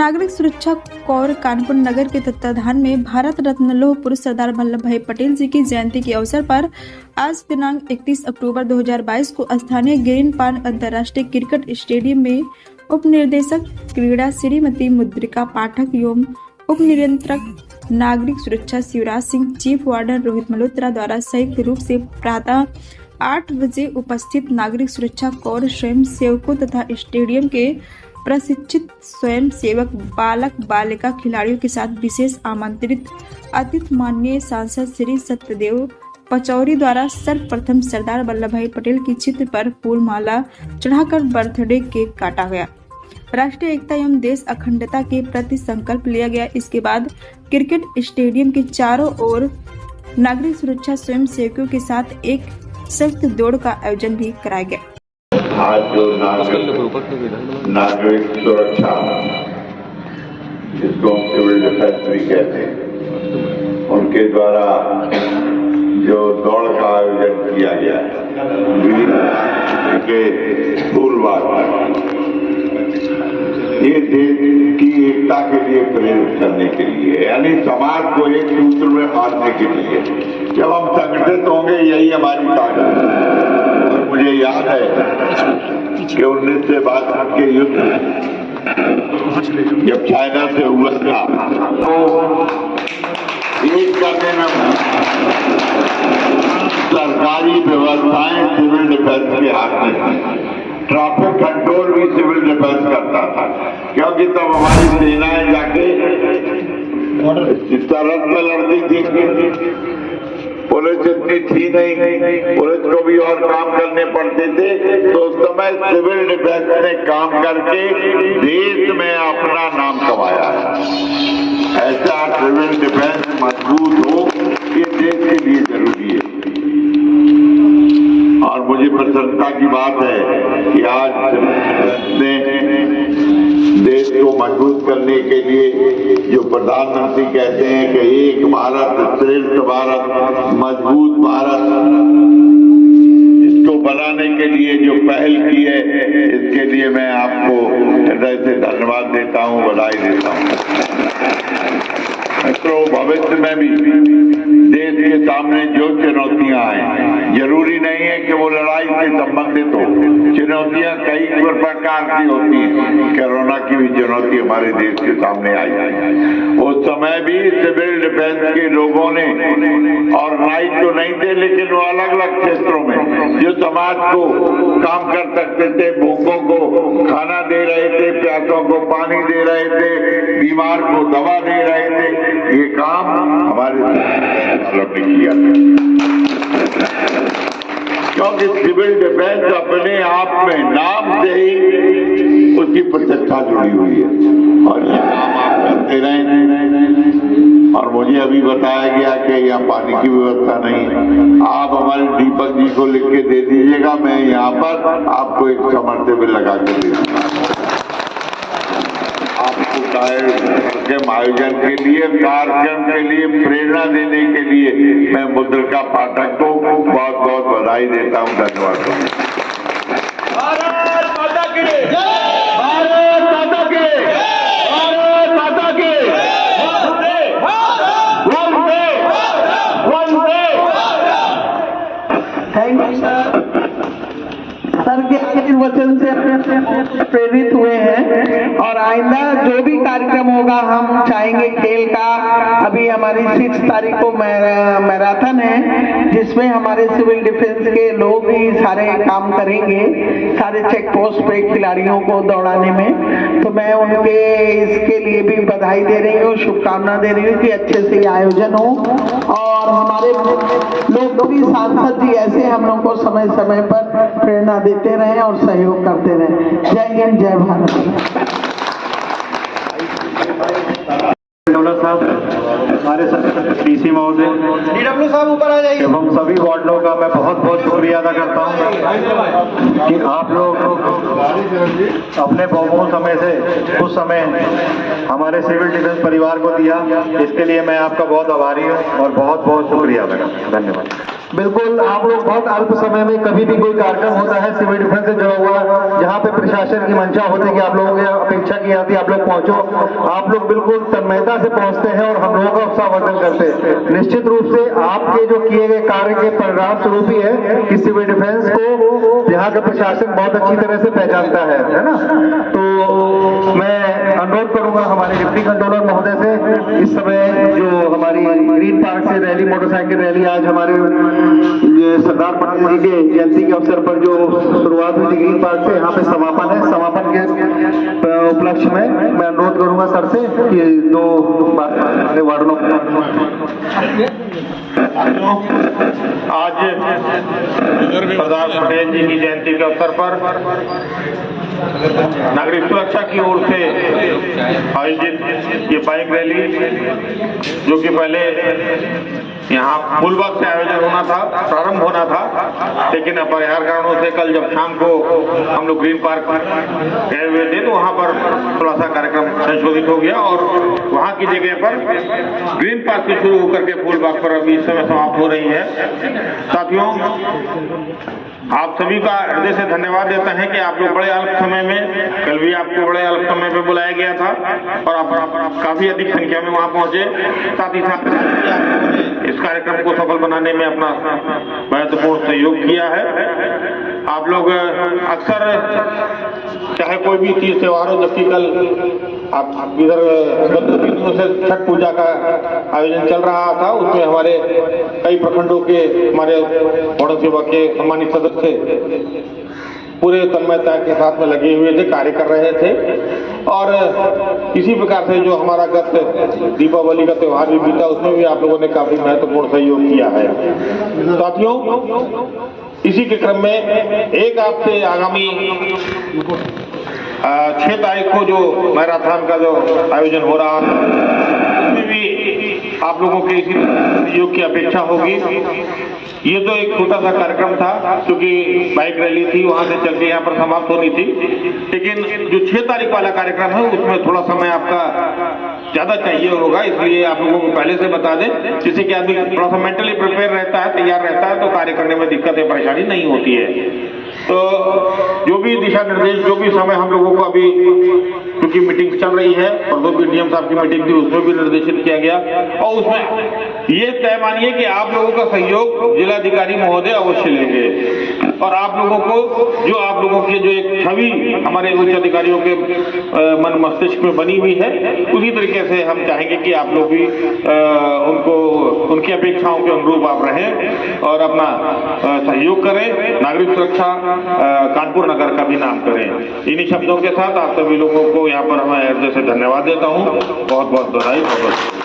नागरिक सुरक्षा कोर कानपुर नगर के तत्वाधान में भारत रत्न लौह पुरुष सरदार वल्लभ भाई पटेल जी की जयंती के अवसर पर आज दिनांक 31 अक्टूबर 2022 को स्थानीय ग्रीन पार्क अंतर्राष्ट्रीय क्रिकेट स्टेडियम में उप निर्देशक क्रीड़ा श्रीमती मुद्रिका पाठक एवं उप नियंत्रक नागरिक सुरक्षा शिवराज सिंह, चीफ वार्डन रोहित मल्होत्रा द्वारा संयुक्त रूप से प्रातः 8 बजे उपस्थित नागरिक सुरक्षा कोर स्वयं सेवकों तथा स्टेडियम के प्रशिक्षित स्वयं सेवक बालक बालिका खिलाड़ियों के साथ विशेष आमंत्रित अतिथि माननीय सांसद श्री सत्यदेव पचौरी द्वारा सर्वप्रथम सरदार वल्लभ भाई पटेल की चित्र पर फूल माला चढ़ाकर बर्थडे केक काटा गया। राष्ट्रीय एकता एवं देश अखंडता के प्रति संकल्प लिया गया। इसके बाद क्रिकेट स्टेडियम के चारों ओर नागरिक सुरक्षा स्वयं सेवकों के साथ एक संयुक्त दौड़ का आयोजन भी कराया गया। आज जो नागरिक सुरक्षा जिसको हम सिविल डिफेंस भी कहते हैं, उनके द्वारा जो दौड़ का आयोजन किया गया है के फूलबाग, ये देश की एकता के लिए प्रेरित करने के लिए, यानी समाज को एक सूत्र में बांधने के लिए जब हम संगठित होंगे, यही हमारी ताकत है। और मुझे याद है कि 1962 के युद्ध जब चाइना से हुआ था तो एक करने में सरकारी व्यवस्थाएं सिविल डिफेंस के हाथ में थी। ट्रैफिक कंट्रोल भी सिविल डिफेंस करता था, क्योंकि तब हमारी सेनाएं जाके सरहद में लड़ती थी। पुलिस इतनी थी नहीं, पुलिस को भी और काम करने पड़ते थे, तो उस समय सिविल डिफेंस ने काम करके देश में अपना नाम कमाया है। ऐसा सिविल डिफेंस मजबूत हो, ये देश के लिए जरूरी है। और मुझे प्रसन्नता की बात है कि आज ने देश को मजबूत करने के लिए जो प्रधानमंत्री कहते हैं कि एक भारत श्रेष्ठ भारत, मजबूत भारत, इसको बनाने के लिए जो पहल की है, इसके लिए मैं आपको हृदय से धन्यवाद देता हूं, बधाई देता हूं। मित्रों, भविष्य में भी देश के सामने जो चुनौतियां आए, जरूरी नहीं है कि वो लड़ाई से संबंधित हो। चुनौतियां कई प्रकार की होती हैं। कोरोना की भी चुनौती हमारे देश के सामने आई। उस समय भी सिविल डिफेंस के लोगों ने ऑर्गेनाइज तो नहीं थे, लेकिन वो अलग अलग क्षेत्रों में जो समाज को काम कर सकते थे, भूखों को खाना दे रहे थे, प्यासों को पानी दे रहे थे, बीमार को दवा दे रहे थे, ये काम हमारे ने किया था। क्योंकि सिविल डिफेंस अपने आप में नाम से ही उसकी प्रतिष्ठा जुड़ी हुई है, और ये काम आप करते रहें। और मुझे अभी बताया गया कि यहाँ पानी की व्यवस्था नहीं, आप हमारे दीपक जी को लिख के दे दीजिएगा, मैं यहाँ पर आपको एक समर्थन लगा के दे दूंगा। आपको कार्यक्रम आयोजन के लिए, कार्यक्रम के लिए प्रेरणा देने के लिए मैं मुद्रिका पाठक को बहुत बहुत बधाई देता हूं। धन्यवाद। भारत माता की जय, भारत माता की जय, भारत माता की वंदे वंदे वंदे। थैंक यू सर के वचन से प्रेरित हुए हैं, और आइंदा जो भी कार्यक्रम होगा हम चाहेंगे खेल का। अभी हमारी 6 तारीख को मैराथन है, जिसमें हमारे सिविल डिफेंस के लोग ही सारे काम करेंगे, सारे चेक पोस्ट पे खिलाड़ियों को दौड़ाने में। तो मैं उनके इसके लिए भी बधाई दे रही हूँ, शुभकामना दे रही हूँ कि अच्छे से आयोजन हो, और हमारे लोकप्रिय सांसद जी ऐसे हम लोग को समय समय पर प्रेरणा देते रहे और सहयोग करते रहे। जय हिंद, जय भारत। साहब, हमारे डीसी महोदय, डीडब्ल्यू साहब ऊपर आ जाइए, एवं सभी वार्डों का मैं बहुत बहुत शुक्रिया अदा करता हूं कि आप लोग अपने बहुमूल्य समय से कुछ समय हमारे सिविल डिफेंस परिवार को दिया। इसके लिए मैं आपका बहुत आभारी हूं और बहुत बहुत शुक्रिया अदा करता हूं। धन्यवाद। बिल्कुल, आप लोग बहुत अल्प समय में कभी भी कोई कार्यक्रम होता है सिविल डिफेंस से जुड़ा हुआ, जहाँ पे प्रशासन की मंशा होती है कि आप लोगों की अपेक्षा की की जाती है, आप लोग पहुंचो। आप लोग बिल्कुल तन्मयता से पहुंचते हैं और हम लोगों का उत्साहवर्धन करते हैं। निश्चित रूप से आपके जो किए गए कार्य के परिणाम स्वरूप ही है कि सिविल डिफेंस को यहाँ का प्रशासन बहुत अच्छी तरह से पहचानता है ना। तो मैं अनुरोध करूंगा हमारे डिप्टी कंट्रोलर महोदय से, इस समय जो हमारी ग्रीन पार्क से रैली, मोटरसाइकिल रैली आज हमारे सरदार पटेल जी के जयंती के अवसर पर जो शुरुआत हुई थी ग्रीन पार्क से, यहाँ पे समापन है। समापन के उपलक्ष्य में मैं अनुरोध करूंगा सर से कि 2 वार्डों आज सरदार पटेल जी की जयंती के अवसर पर नागरिक सुरक्षा की ओर से आयोजित ये बाइक रैली, जो कि पहले यहाँ फूलबाग से आयोजन होना था, प्रारंभ होना था, लेकिन अपरिहार्य कारणों से कल जब शाम को हम लोग ग्रीन पार्क गए हुए थे तो वहाँ पर थोड़ा सा कार्यक्रम संशोधित हो गया और वहाँ की जगह पर ग्रीन पार्क से शुरू होकर के फूलबाग पर अभी इस समय समाप्त हो रही है। साथियों, आप सभी का हृदय से धन्यवाद देते हैं कि आप लोग बड़े अल्प समय में, कल भी आपको बड़े अल्प समय में बुलाया गया था और आप काफी अधिक संख्या में वहां पहुंचे। साथ ही साथ इस कार्यक्रम को सफल बनाने में अपना महत्वपूर्ण सहयोग किया है। आप लोग अक्सर चाहे कोई भी तीज त्योहार हो, जबकि कल आप इधर गत 2 दिनों से छठ पूजा का आयोजन चल रहा था, उसमें हमारे कई प्रखंडों के हमारे वार्ड सेवक के सम्मानित सदस्य पूरे तन्मयता के साथ में लगे हुए थे, कार्य कर रहे थे। और इसी प्रकार से जो हमारा गत दीपावली का त्योहार भी बीता, उसमें भी आप लोगों ने काफी महत्वपूर्ण सहयोग किया है। साथियों, इसी के क्रम में एक आपसे आगामी 6 तारीख को जो मैराथन का जो आयोजन हो रहा है, उसमें भी आप लोगों के इसी सहयोग की अपेक्षा होगी। ये तो एक छोटा सा कार्यक्रम था, क्योंकि बाइक रैली थी, वहां से चल के यहाँ पर समाप्त होनी थी, लेकिन जो 6 तारीख वाला कार्यक्रम है उसमें थोड़ा समय आपका ज्यादा चाहिए होगा, इसलिए आप लोगों को पहले से बता दें, जिससे कि आदमी थोड़ा सा मेंटली प्रिपेयर रहता है, तैयार रहता है, तो कार्य करने में दिक्कत या परेशानी नहीं होती है। तो जो भी दिशा निर्देश, जो भी समय हम लोगों को अभी, क्योंकि मीटिंग चल रही है और जो भी डीएम साहब की मीटिंग थी उसमें भी निर्देशित किया गया, और उसमें ये तय मानिए कि आप लोगों का सहयोग जिलाधिकारी महोदय अवश्य लेंगे और आप लोगों को जो आप लोगों की जो एक छवि हमारे उच्च अधिकारियों के मन मस्तिष्क में बनी हुई है, उसी तरीके से हम चाहेंगे कि आप लोग भी उनको, उनकी अपेक्षाओं के अनुरूप आप रहें और अपना सहयोग करें, नागरिक सुरक्षा कानपुर नगर का भी नाम करें। इन्हीं शब्दों के साथ आप सभी लोगों को यहाँ पर मैं हृदय से धन्यवाद देता हूँ। बहुत बहुत बधाई। बहुत